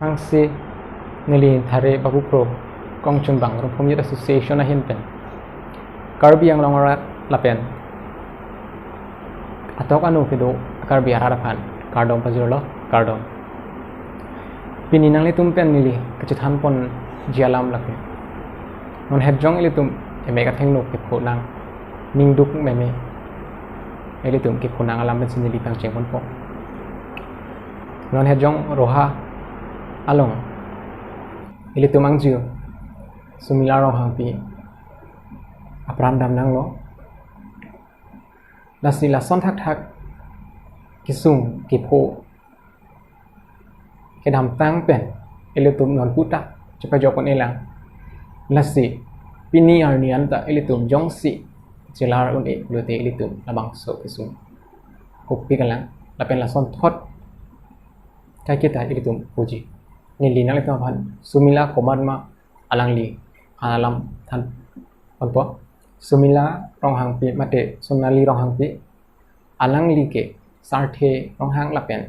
Angsi nili thare babu pro kong chumbang rom phom yet association a hin pen karbi ang longarat lapen atok anu kido karbi arara phan kardom pajurlo kardom pini nang litum pen nili kachithan pon jialam lakne non hedjong litum emeka thengno ke pho nang ningduk meme elitum ke pho nang alam pen sinili pang cheng pon pho non hedjong roha along ili tumang jiu sumila rong hangpi apram dam nang lo lasi la son thak thak kisung kipo ke dam tang pen ili tum non puta chapa jokon elang lasi pini arnian ta ili tum jong si jelar un e lote ili tum labang so kisung kopi kalang lapen la son thot kai kita ili tum puji ni lina lekam pan sumila koman ma alang li alam than onpo sumila rong hang pi mate sonali rong hang pi alang li ke sarthe rong hang lapen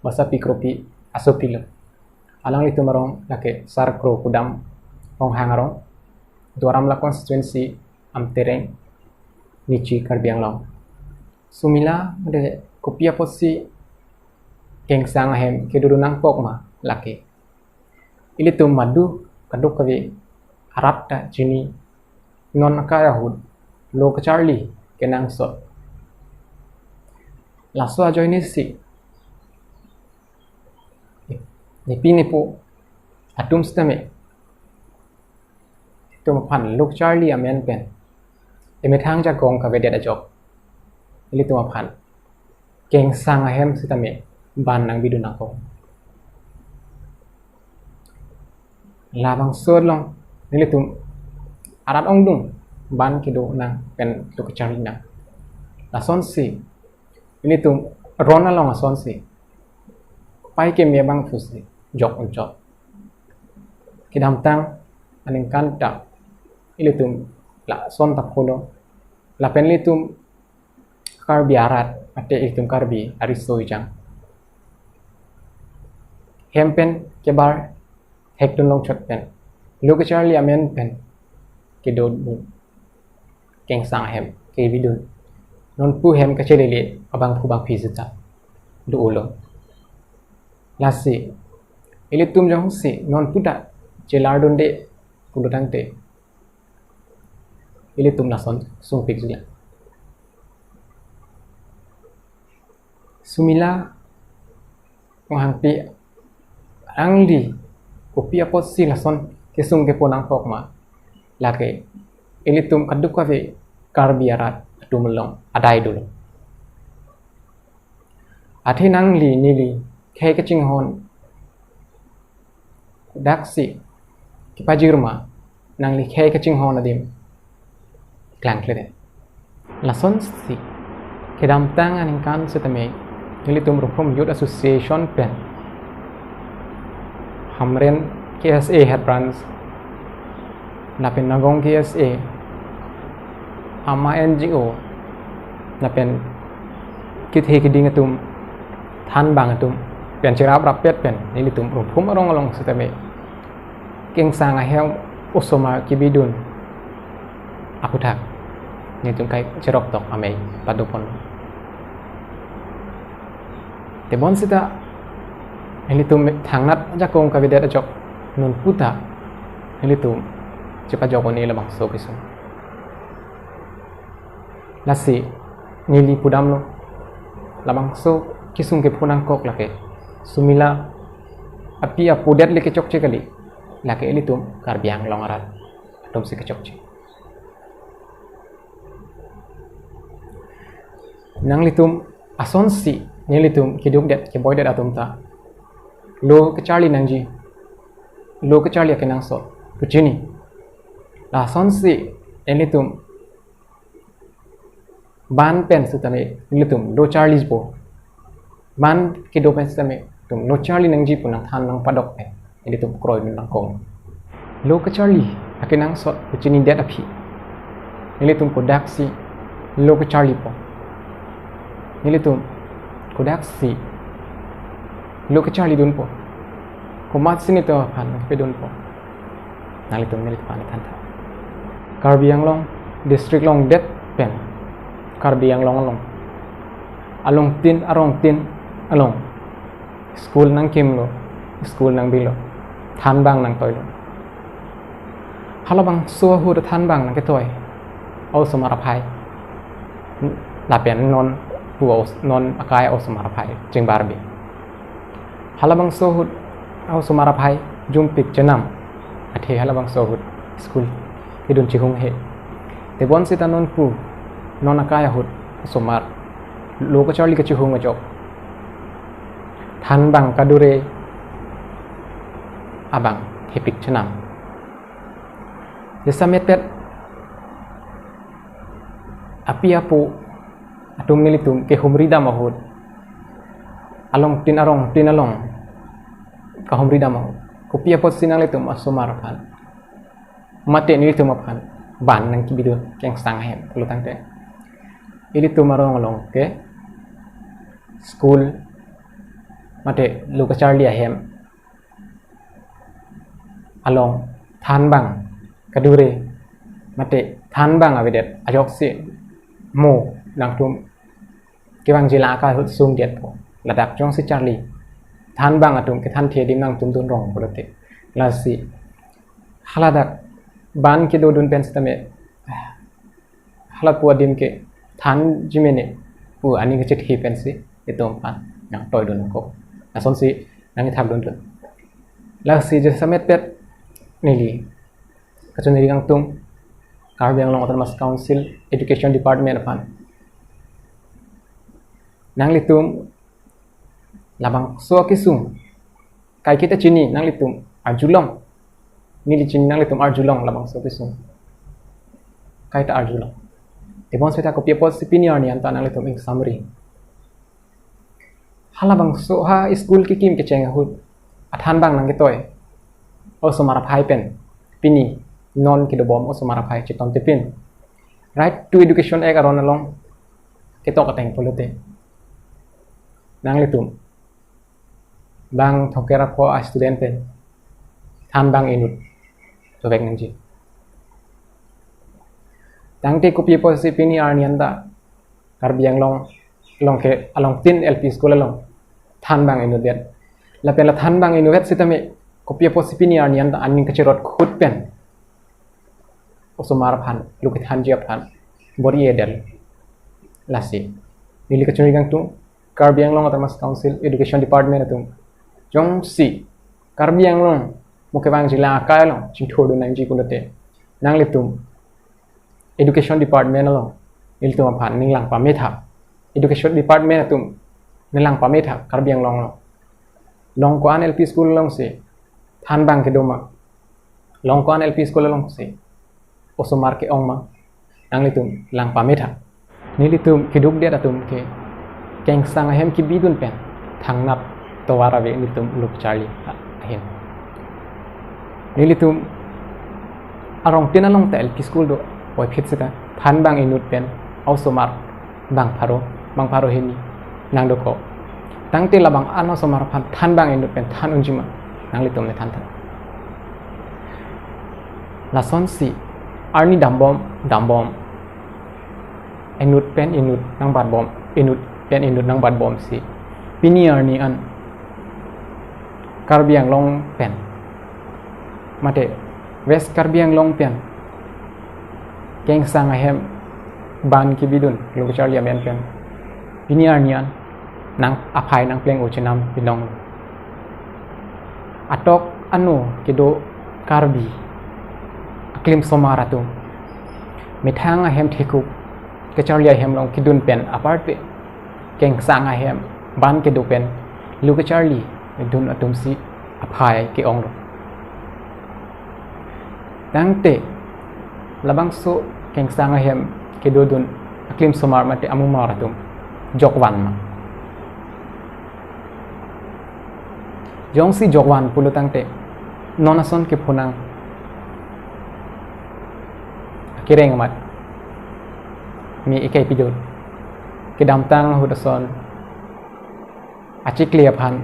basa pi kropi asopilo alang li tumarong lake sar kro kudam rong hang rong doram la constituency am tereng nichi karbiang long sumila de kopia posi keng sang hem ke durunang pok ma laki ili tum madu kaduk kavi harapta jini non kaya hud lo kacharli kenang so laso ajo ini si ni po atum stame tum pan lo kacharli amen pen eme thang ja gong ka vedet ajok ili tum pan keng sang hem sitame ban nang bidunang ko labang sod long nilitum arat ong dung ban kido nang pen to kachari nang la son si nilitum rona long son si pai ke me bang fusi jok on jok kidam tang aning kanta nilitum la son ta kholo la pen litum karbi arat ate itum karbi aristo jang hempen kebar hekton long chot pen loka charli amen pen ke do keng sang hem ke vidun non pu hem ka chelele abang pu bang phizita do ulo lasi ile tum jong si non puta chelar donde pulutang te ile tum nason sung pik jula sumila ngangpi angli kopi apa sih lason kesung ke ponang pok ma lake ini tum kaduk kafe karbiarat atu melong adai dulu ati nang li nili khe kaching hon daksi kipajirma nang li khe kaching hon adim klang klede lason si kedam tangan kan setame nili tum rukum youth association pen hamren KSA head branch napen nagong KSA ama NGO napen kithe kiding atum than bang atum pen chirap rapet pen nili tum phum arong along setame keng sanga heu usoma kibidun aku thak ni tum kai cherok tok amei padupon te bon sita Helitum thangnat jakong kavidet ajok nun puta helitum cepat jokoni labang so kisum lasi nili pudam lo labang so kisung ke punang kok lake sumila api apudet le kecok cekali lake helitum karbiang longarat atom si kecok cek nang litum asonsi nilitum kiduk det ke boy det atom ta lo kecali nangji lo kecali akenang so pucini la sonsi elitum ban pen sutame elitum lo charlie bo ban kido pen sutame tum lo charlie nangji punang than nang padok pe elitum kroy nang kong lo kecali akenang so pucini det api elitum kodaksi lo kecali po elitum kodaksi lo kecali dun po kumat sini tu pan pedun po nang litum ni pan tan tha Karbi Anglong district long det pen Karbi Anglong along tin along school nang kim lo school nang bilo than bang nang toy lo halabang so hu de than bang nang ke toy au samara phai la pen non pu non akai au samara phai jing barbi halabang so hu au samara phai jum pik chanam athe halabang so hu school idun chihung he te bon sita non pu non akai hu somar loka charli ka chihung ajok than bang kadure abang hepik chanam yesamet pet api apu atum nilitum ke humrida mahud along tin along ka humrida mahud kopi apo sinang litum asomar pan mate nilitum apan ban nang kibido keng sang hem lutang te ilitum arong along ke school mate luka charli ahem along than bang kadure mate than bang avidet ajok si mo nang tum kibang jila ka hut sung det po ladak jong si charli than bang atum ke than the dim nang tum tun rong polote la si haladak ban ke do dun pen stame halat pu dim ke than jimene pu ani ke chit hi pen si etom pan nang toy dun ko ason si nang thap dun la si je samet pet nili kachon nili kang tum Karbi Anglong Autonomous Council Education Department apan nang litum labang so kisung kai kita chini nang litum arjulong nili chini nang litum arjulong labang so kisung kai ta arjulong tebon seta ko piepot sipinior ni anta nang litum ing summary halabang so ha school ki kim ke cheng hut athan bang nang ketoy o somara phai pen pini non ki do bom o somara phai chiton tipin right to education ek aron along ketok ateng polute nang litum bang thokera ko a student pen than bang inut to bek nangji tangte ko pipo si pini arnianda Karbi Anglong long ke along tin LP school along than bang inut det la pen la than bang inut sitame ko pipo si pini arnianda anin ka chirot khut pen osomar phan luki than ji phan bori edel lasi nili ka chuni gang tu Karbi Anglong Autonomous Council Education Department atum jong si Karbi Anglong mukebang jila kai long chinthodu nang ji kunate nang litum Education Department along niltum phan ninglang pametha Education Department atum ninglang pametha Karbi Anglong long kwan LP school long se than bang ke doma long kwan LP school long se osomar ke ongma nang litum lang pametha nilitum kiduk dia atum ke keng sang hem ki bidun pen thang nap tawara ve nilitum luk charli ahin nilitum arong tinalong ta LP school do poi phit sita than bang inut pen osomar bang pharo heni nang do ko tangte labang ano somar phan than bang inut pen than unjima nang litum le than la son si arni dambom inut pen inut nang bat bom inut pen inut nang bat bom si pini arni an Karbi Anglong pen mate West Karbi Anglong pen keng sang ahem ban ki bidun lu charli amen pen pini arni an nang aphai nang pleng ochenam pinong atok anu kedo Karbi aklim somaratum mithang ahem thikuk ke charli ahem long kidun pen apart pe keng sang ahem ban ke do pen lu ke charli dun atum si aphai ke ong tangte labang so keng sang ahem ke do dun aklim somar mate amumaratum jokwan ma jong si jokwan pulutang te nonason ke phunang kireng mat mi ikai pidul ke damtang hudason achik liaphan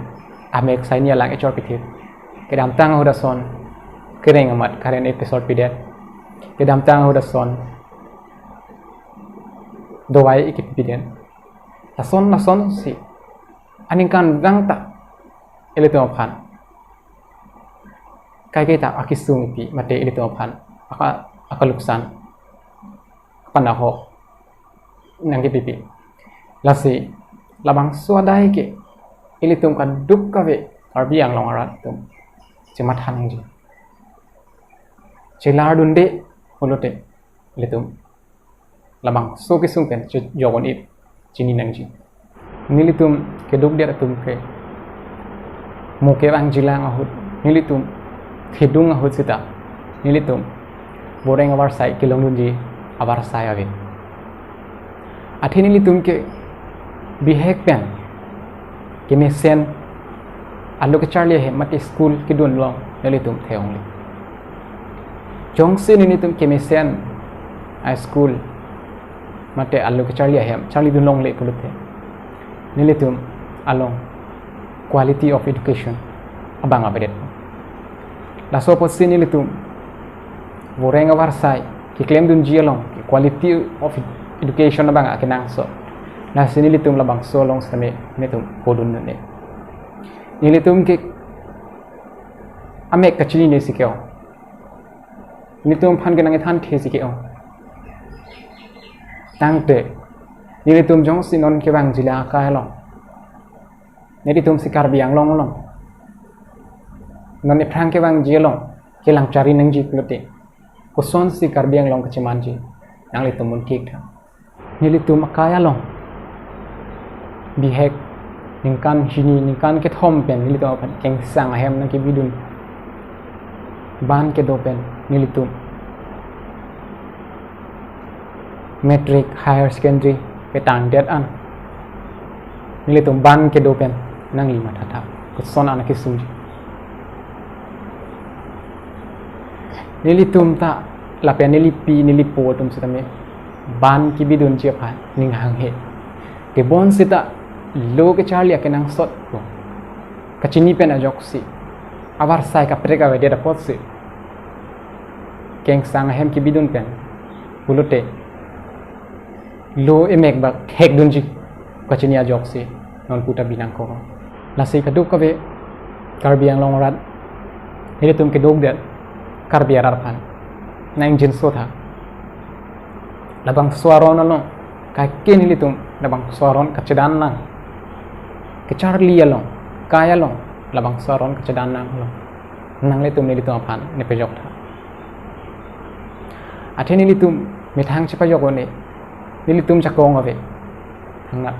amek sainia lang echor pithit kedam tang udah son kering amat karen episode pidet kedam tang udah son dowai ikip pidet la son si aning kan dang tak ele to phan kai tak akisung pi mate ele to phan aka luksan panaho nang pipi lasi labang suadai ke ili tum kan duk kawe arbiang long arat tum cemat hanang ji celar dunde holote ili tum labang so ke sung pen jogon ip cini nang ji nili tum ke duk dia tum ke muke bang jilang ahut nili tum hidung ahut sita nili tum boreng abar sai kilong dunji abar sai ave athi nili tum ke bihek pen ke mesen alu ke charlie he mati school ke dun long nili tum theong le jongse nili tum ke mesen high school mate alu ke charlie he charlie dun long le pulute nili tum along quality of education abang abedet la so posin nili tum boreng abar sai ki claim dun jialong quality of education abang akenang so na sinili tum labang solong same netum hodun ne nili tum ke ame kachini ne sikeo nili tum phan ke nang than the sikeo tangte nili tum jong sinon ke bang jila ka long nili tum sikar biang long non ne prang ke bang jialong ke lang cari nang ji plote ko son sikar biang long keceman ji nang le tum mun kik tha nili tum akaya long bihek ningkan hini ningkan ke thom pen nili to pan keng sang hem na ke bidun ban ke do pen nili tum metric higher secondary ke tang det an nili tum ban ke do pen nang lima thata ko son an ke suji nili tum ta la pen nili pi nili po tum sitame ban ki bidun che pha ning hang he ke bon sita lo ke charlie akenang sot ko kachini pen ajok si abar sai ka prega we dia pot si keng sang hem ki bidun pen bulute lo emek bak hek dunji kachini ajok si non puta binang ko lasi kaduk ka we karbiang long rat hele tum ke dog det karbiarar phan nang jin so tha labang suaron along ka ken hili tum labang suaron kacedan nang ke charlie along kaya long labang suaron kacedan nang long nang le tum ni tum phan ne pejok tha atheni ni tum mithang che pejok ne ni tum chakong ave hanga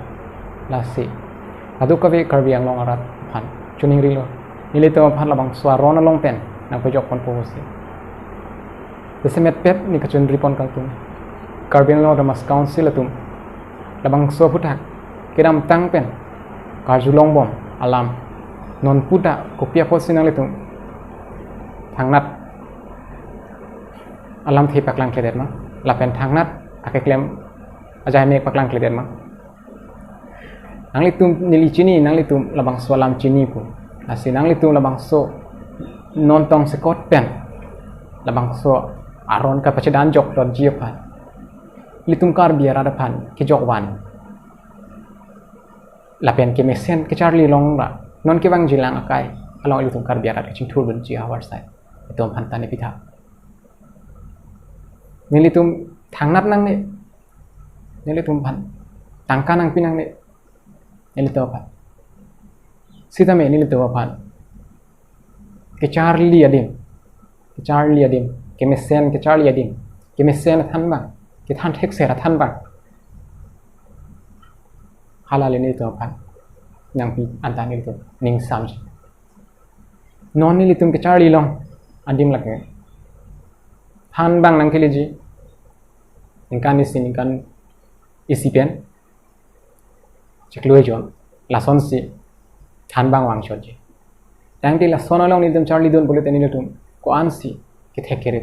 lasi adu ka ve karbiang long arat phan chuning rilo ni tum phan labang suaron along pen nang pejok pon posi desemet pep ni kachun ripon kang tum karbiang long ramas council tum labang so putak kiram tang pen karjulong bom alam non puta kopia posinang letung thangnat alam thi paklang kledet ma lapen thangnat ake klem ajai mek paklang kledet ma nang litum nili chini nang litum labang so alam chini pu asi nang litum labang so non tong sekot pen labang so aron ka pacedan jok don jiapan litum kar biara dapan ke jok wan lapen ke mesen ke charlie long ra non ke bang jilang akai along litum kar biara ke ching thul bun chi hawar sai etom hantan ne pitha ni litum thangnat nang ne ni litum phan tangka nang pinang ne ni litum phan sita me ni litum phan ke charlie adim ke mesen ke charlie adim ke mesen than bang ke than thek se ra than bang halal ni to pan yang pi antan ni to ning sam non ni litum ke charlie long andim lake than bang nang keleji ningkan isi pen chekloi jon lason si than bang wang chot ji tang ti lason long ni litum charlie don bole teni litum ko ansi ke thekere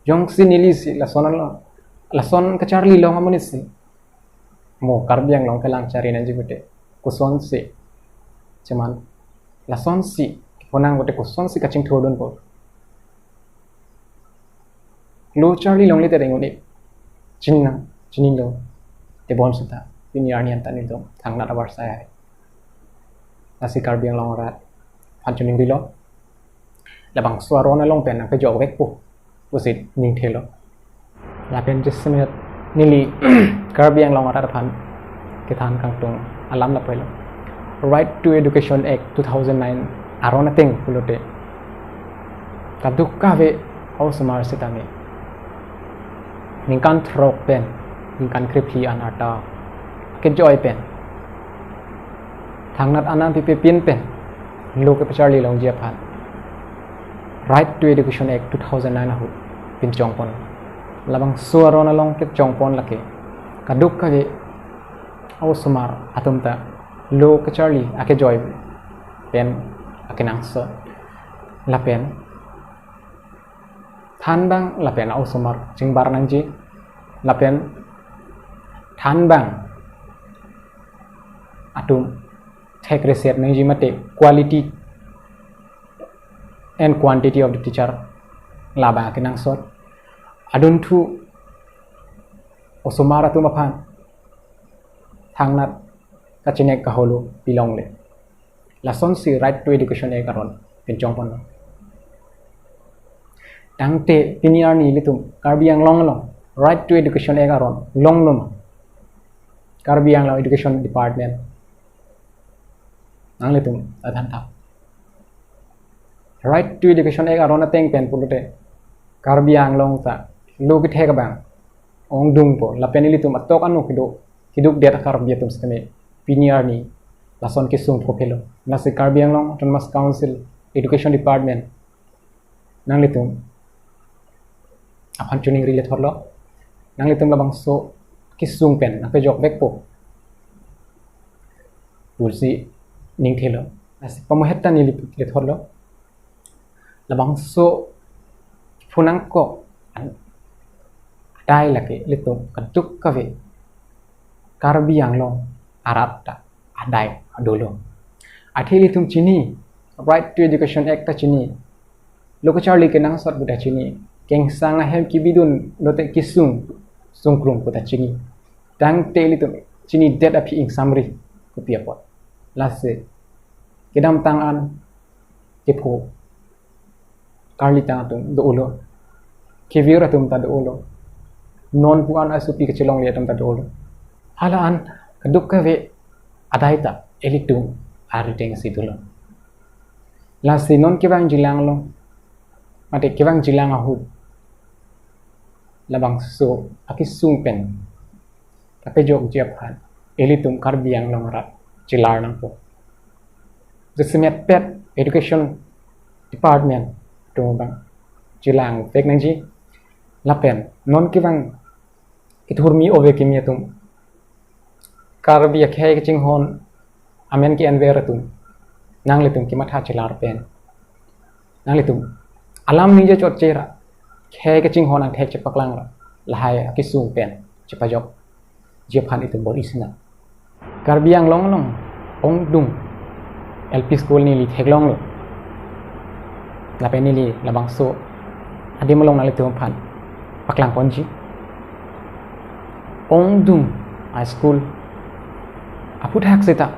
jong si nili si lason ke charlie long amoni si mo karbiang long kelang cari nanti bete kuson si cuman lason si ponang bote ko son si kaching thodon po lo Charlie long le te deng ni chinin lo te bon sita pini arnian tan ni dong thang na abar saya nasi Karbi Anglong rat pan chuning dilo labang suaro na long pen ang pe jog vek po pusit ning thelo la pen jesmet nili Karbi Anglong rat pan ke than kang tung alam la pelo Right to Education Act 2009 arona teng pulote kaduk ka ve au samar sitame ningkan throk pen ningkan kriphi anata ke joy pen thangnat anam pi pin pen lok pe charli long je phan Right to Education Act 2009 hu pin chongpon labang suarona long ke chongpon lake kaduk ka ve au samar atumta lo ke charli ake joy pen ake nangso la pen than bang la pen au samar jingbar nangji la pen than bang atum take reset nangji mate quality and quantity of the teacher la ba ake nangso adun thu au samar atum aphan thangnat kachinek kaholo pilong le lason si Right to Education e karon pinchong pon tangte piniar ni litum Karbi Anglong long Right to Education e karon long lum Karbi Anglong Education Department nang litum adhan ta Right to Education e karon ateng pen pulote Karbi Anglong ta lo ki theka bang ong dung po la pen litum atok anu hiduk det Karbi tum skame piniar ni lason kisung popelo nasi Karbi Anglong Autonomous Council Education Department nang litum apan chuning rile thorlo nang litum labang so kisung pen ape jok bek po tulsi ning thelo nasi pamohetta ni le thorlo labang so phunang ko dai lake litum kaduk kave Karbi Anglong arata adai adolo athili tum chini Right to Education Act ta chini loko charli ke nang sot buda chini keng sanga hem ki bidun lote kisung sungkrum ko ta chini dang teli tum chini det api ing samri ko pia pot lase kedam tangan ke pho karli ta tum do ulo ke vira tum ta do ulo non puan asupi ke chelong le tum ta do ulo halaan kaduk ka ve adaita elitum ariteng situlo la sinon ke bang jilang lo mate ke bang jilang ahud labang so akisung pen tapi jok jiaphan elitum Karbi Anglong rat jilar nang po jesemet pet Education Department to bang jilang pek nangji lapen non ke bang ithurmi ove kimiatum Karbi akhe ke ching hon amen ki anwer tum nang litum ki matha chilar pen nang litum alam ni je chot chera khe ke ching hon ang thek che paklang ra lahai ki sung pen che pajok je phan itu borisna Karbi Anglong long ong dung LP school ni li thek long lo la pen ni li labang so adi molong nang litum phan paklang ponji ong dung high school apu thak seta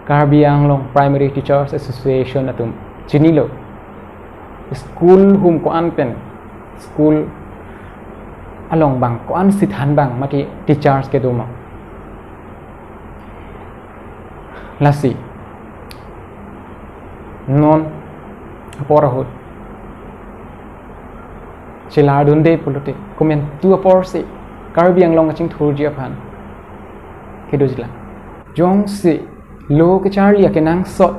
Karbi Anglong Primary Teachers Association atum chinilo school hum ko an pen school along bang ko an sithan bang mati teachers ke duma lasi non porahut chila dunde pulote komen tu porse Karbi Anglong aching thurji aphan kedojila jong si lo ke charli ke nang sot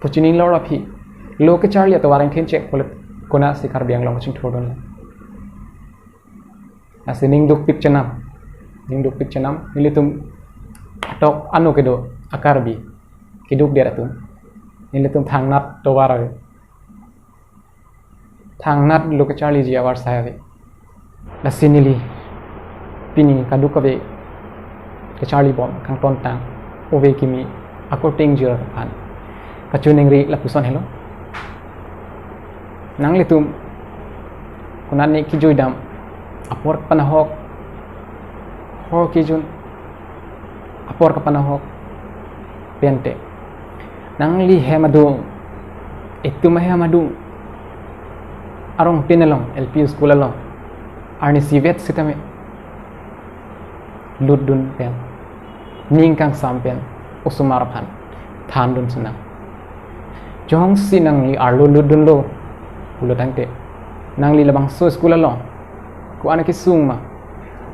puchining lor api lo ke charli to warang thin check polet kona si Karbi Anglong ching thodon asi ning duk pik chanam nilitum atok anu kedo akarbi kiduk dia atum nilitum thangnat to warare thangnat lo ke charli ji awar sayawe lasinili pini kadukabe ke charli bom kang ton tang ove kimi according jira phan Pacun ningri lapuson hello. Nang litum kunan ni kijui dam apor panahok ho kijun apor panahok pente nang li hemadu itu mahemadu arong pinelong LP school along arni sivet sitame ludun pen ningkang sampen usumaraphan thandun senang jong sinang li arlu ludun lo ulo tangte nang li labang so school along ku anak isung ma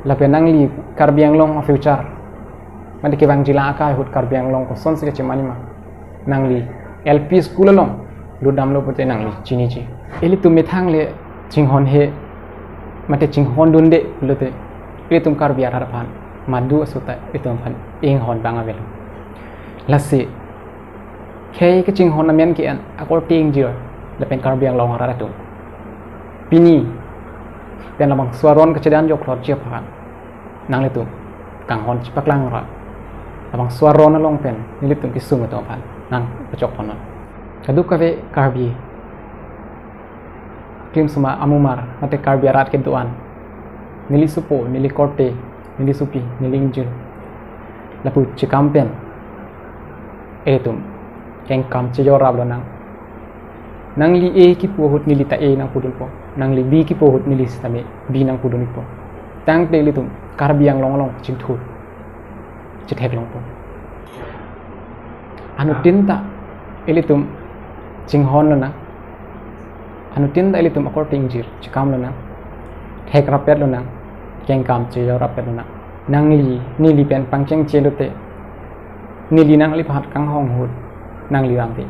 lape nang li karbiang long of future mandi ke bang jila akai hut karbiang long ko son sike chemani ma nang li LP school along ludam lo pote nang li chini chi ili tum methang le chinghon he mate chinghon dun de lote ili tum kar biar harapan madu asuta itum phan ing hon banga vel lasi khei ke chinghon amen ki an akor ting jir le pen kar biang long hara tu pini pen lamang swaron ke cedan jok lor chia phan nang le tu kang hon chipak lang ra lamang swaron long pen ili tum ki sung to phan nang pachok pon kaduk ka ve karbi klim suma amumar mate karbiarat keduan nili supo nili korte nili supi nili injil lapu cikampen etum keng kam cejorab lo nang li e ki pohut nili ta e nang pudun po nang li bi ki pohut nili stame bi nang pudun po tang te litum karbiang long cing thu cithek long po anu tinta elitum cing hon lo anu tinta elitum akor tingjir cikam lo thek rapet lo keng kam cejo rapet lo nang li nili pen pangcheng chelote nili nang li phat kang hong hut nang li ramti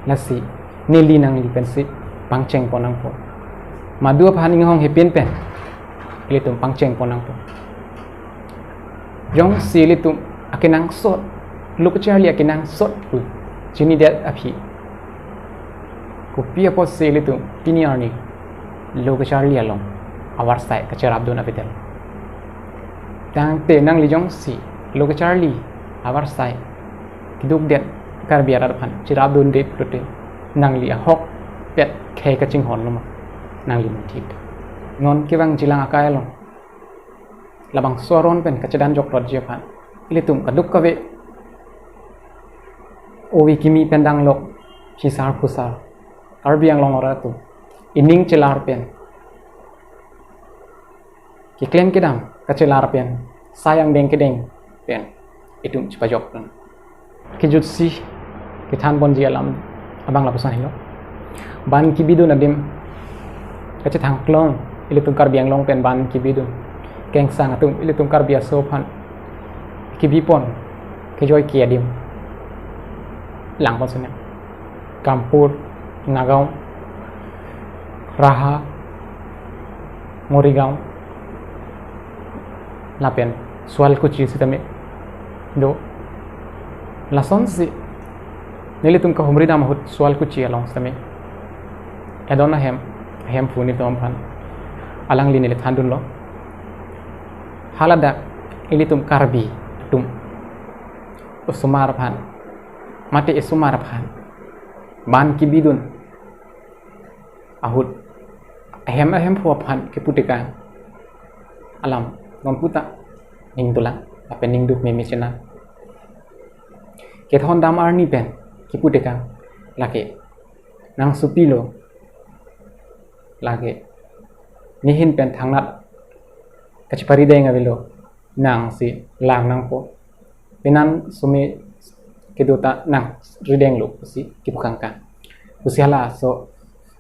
lasi nili nang li pen sit pangcheng ponang po madua phaning hong he pen elitum pangcheng ponang po jong si elitum akinang sot lukachali akinang sot pu chini det api kupia po sele tu pini arni logo charlie along awar sai ka charab don apitel tang te nang li jong si logo charlie awar sai kiduk det kar biar phan charab don det prote nang li hok pet khe ka ching hon loma nang li thik ngon ke bang jilang akai long labang soron pen ka chadan jok rot je phan ile tum kaduk ka ve owi kimi pendang lok hisar pusar karbiang long ora tu ining celar pen ki klem kedam ka celar pen sayang deng kedeng pen itum chipajok pen ki jutsi ki than bon ji alam abang lapusan hilo ban ki bidu nadim ka che thang klong ile tum karbiang long pen ban ki bidu keng sang atum ile tum karbia so phan ki bipon ki joy ki adim lang pon sene kampur Nagaon, Raha, Morigaon, Lapen, Sual Kuchi sitame, do, Lason si, nilitum ka humri dam hut Sual Kuchi along sitame, edona hem puni tompan, alang li nilit handun lo, halada ilitum karbi tum, usumar pan, mati isumar pan, ban kibidun ahut ahem phuap phan ke putika alam non puta ning tulang ape ning duk memi chena ke thon dam arni pen ki putika lake nang supilo lake nihin pen thangnat kachpari deng avilo nang si lang nang po penan sumi kedota nang rideng lo si ki bukangka usiala so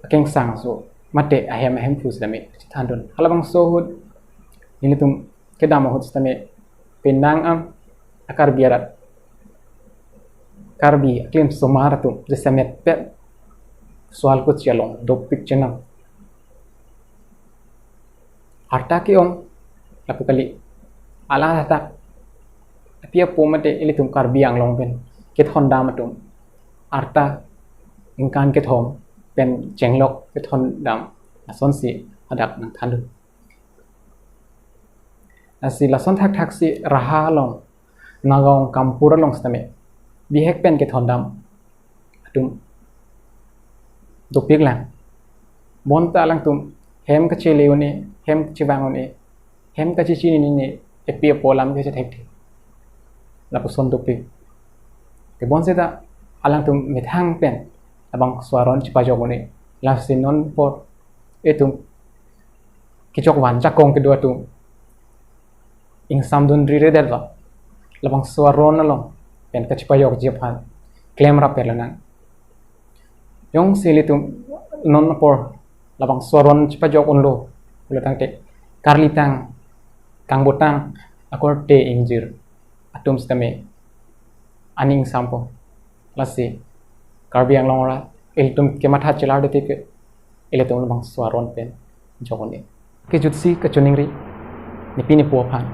keng sang so mate ahem phu same thandon halabang so hud nilitum kedama hud same penang am akar biarat karbi klem somaratu jesamet pet soal ko chalong dopik chenang harta ki om lapukali ala hata apia pomate ilitum karbiang long pen ke thon damatum arta ingkan ke thom pen jenglok ke thon dam ason si adak nang thandu asi lason thak si raha long nagong kampura long stame bihek pen ke thon dam atum topik lang bonta lang tum hem ka chele une hem chibang une hem ka chichi ni epi polam ke thek la puson topik te bon seta alang tum mithang pen abang swaron chipa jogone la sinon por etum kichok wan jakong kedua tum ing samdun rire delwa labang swaron along pen ka chipa jog jepan claim ra perlanang yong silitum non por labang swaron chipa jog onlo ulatang te karlitang kang botang akor te injir atum stame aning sampo lasi karbi ang longra iltum kematha chilar de te ele tum labang swaron pen jogone ke jutsi ka chuningri ni pini po phan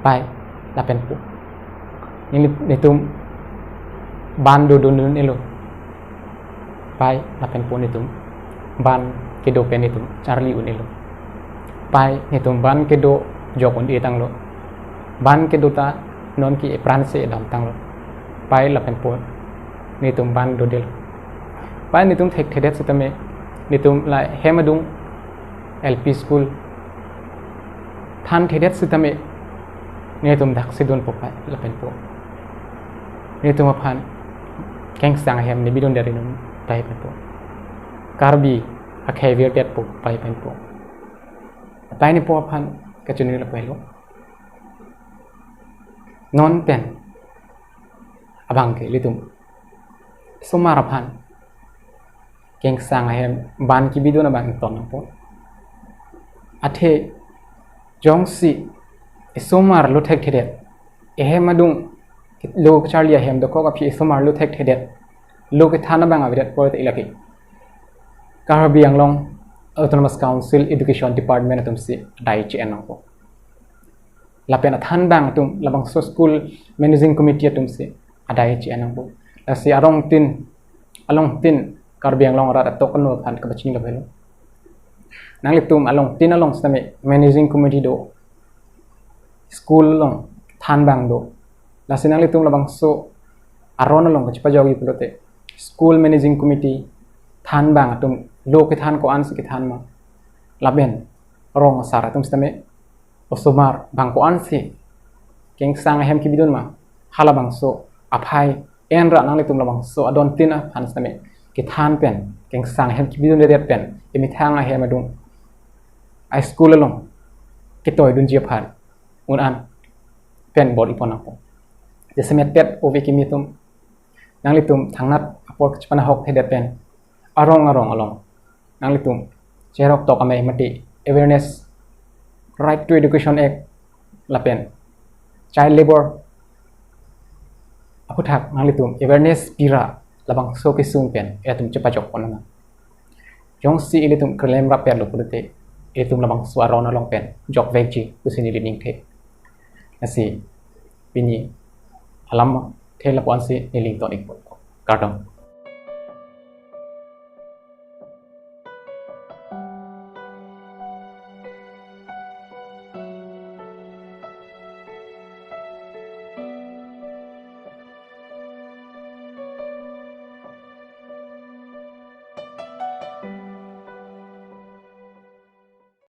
pai la pen po ni tum ban do dun elo pai la pen po ni tum ban ke do pen ni tum charli un elo pai ni tum ban ke do jokon e tang lo ban ke do ta non ki e pran se dam tang lo pai la pen po ni tum ban do del pai ni tum thek thedet sitame ni tum la hemadung LP school than thedet sitame ni tum dak sidon po pai la pen po ni tum phan keng sang hem ni bidon dari nun pai pen po karbi akhai vir pet po pai pen po pai ni po phan ka chuni la pai lo non pen abang ke litum sumara phan keng sang hem ban ki bidon abang ton po athe jongsi isomar lo thek thedet ehe madung lo charlia hem do ko ka phi isomar lo thek thedet lo ke thana bang avidet porte ilaki karbi anglong autonomous council education department atum si dai chi anang po lapen than bang tum labang so school managing committee atum si adai chi anang po lasi along tin karbi anglong ra to kono than ka baching la belo nang litum along same managing committee do school long than bang do la sinang litum labang so aron long chipa jawi pulote school managing committee than bang atum lo ke than ko an si ke than ma laben rong sara tum same osomar bang ko an si keng sang hem ki bidon ma hala bang so aphai en ra nang litum labang so adon tin a phan same ke than pen keng sang hem ki bidon de pen emi thang a hem adung ai school long ke toy dun je phan un an pen body pon ko je semet pet ovi ki mitum nang litum thangnat apor chpana hok thede pen arong along nang litum cherok tok ame mati awareness right to education act la pen child labor aputhak nang litum awareness pira labang so ke sung pen etum chepa jok ponanga jong si ilitum klem ra pen lo pudute etum labang swaron along pen jok vegji usini lining the asi pini alam thela pon si niling to ik kartong